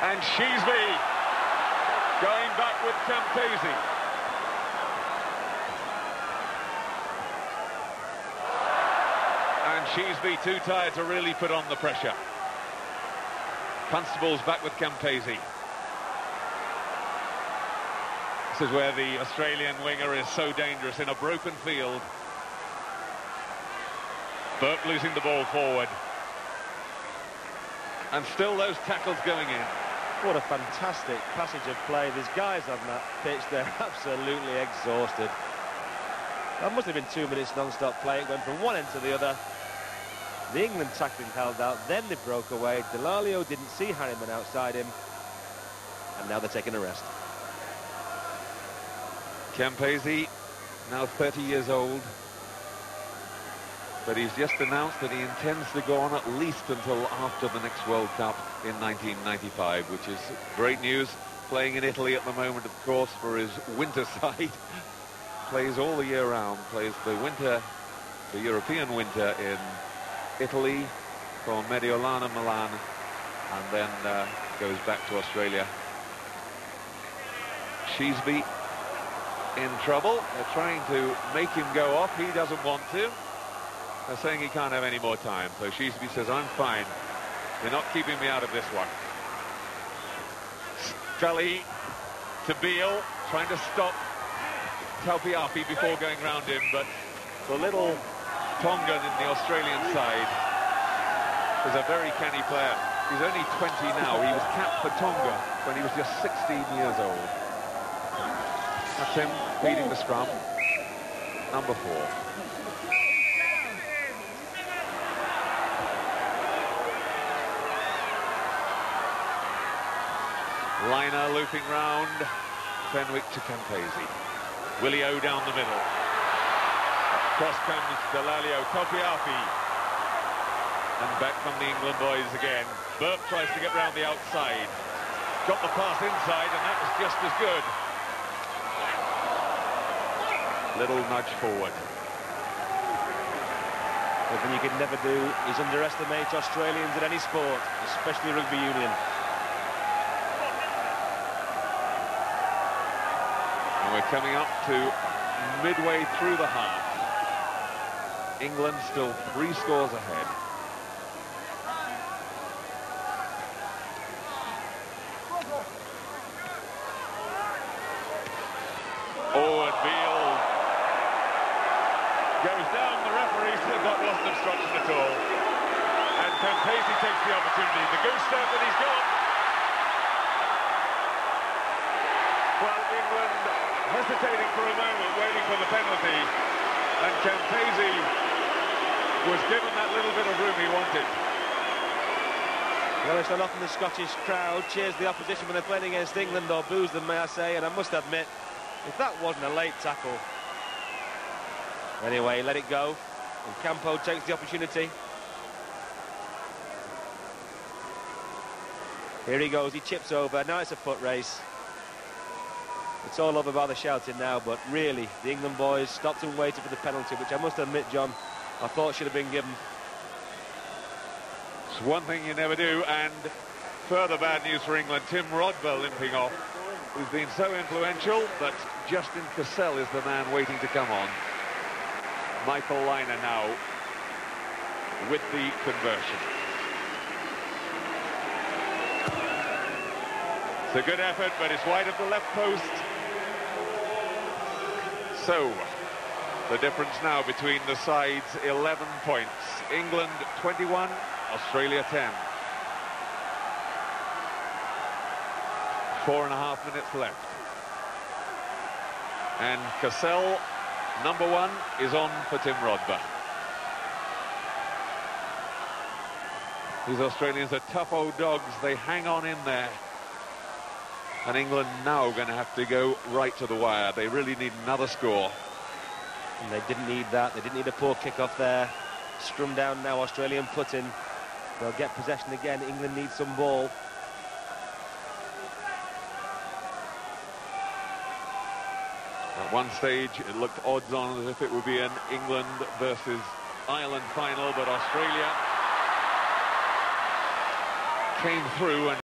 And Sheesby going back with Campese. And Sheesby too tired to really put on the pressure. Constable's back with Campese. This is where the Australian winger is so dangerous in a broken field. Burke losing the ball forward. And still those tackles going in. What a fantastic passage of play. These guys on that pitch, they're absolutely exhausted. That must have been 2 minutes non-stop play. It went from one end to the other. The England tackling held out, then they broke away. Delalio didn't see Harriman outside him. And now they're taking a rest. Campese, now 30 years old. But he's just announced that he intends to go on at least until after the next World Cup in 1995, which is great news. Playing in Italy at the moment, of course, for his winter side. Plays all the year round, plays the winter, the European winter in Italy for Mediolana Milan, and then goes back to Australia. Sheesby in trouble. They're trying to make him go off. He doesn't want to. They're saying he can't have any more time. So Sheesby says, I'm fine. You're not keeping me out of this one. Scully to Beale, trying to stop Talpiapi before going round him, but the little Tongan in the Australian side is a very canny player. He's only 20 now. He was capped for Tonga when he was just 16 years old. That's him feeding the scrum. Number 4. Liner looping round. Fenwick to Campese. Willie O down the middle. Cross comes Delalio, Talpiapi. And back from the England boys again. Burke tries to get round the outside. Got the pass inside, and that was just as good. Little nudge forward. One thing you could never do is underestimate Australians in any sport, especially rugby union. And we're coming up to midway through the half. England still 3 scores ahead. Oh, and Beale goes down. The referee said that wasn't obstruction at all. And Campese takes the opportunity. The goose step, and he's gone. Well, England hesitating for a moment, waiting for the penalty. And Campese was given that little bit of room he wanted. Well, it's not often the Scottish crowd cheers the opposition when they're playing against England, or boos them, may I say, and I must admit, if that wasn't a late tackle. Anyway, let it go, and Campo takes the opportunity. Here he goes, he chips over, now it's a foot race. It's all over by the shouting now, but really, the England boys stopped and waited for the penalty, which I must admit, John, I thought should have been given. It's one thing you never do, and further bad news for England. Tim Rodwell limping off, who's been so influential, but Justin Cassell is the man waiting to come on. Michael Liner now with the conversion. It's a good effort, but it's wide of the left post. So, the difference now between the sides, 11 points. England 21, Australia 10. 4.5 minutes left. And Cassell, number 1, is on for Tim Rodber. These Australians are tough old dogs. They hang on in there. And England now going to have to go right to the wire. They really need another score. And they didn't need that. They didn't need a poor kick-off there. Scrum down now, Australian put in. They'll get possession again. England needs some ball. At one stage, it looked odds on as if it would be an England versus Ireland final, but Australia came through and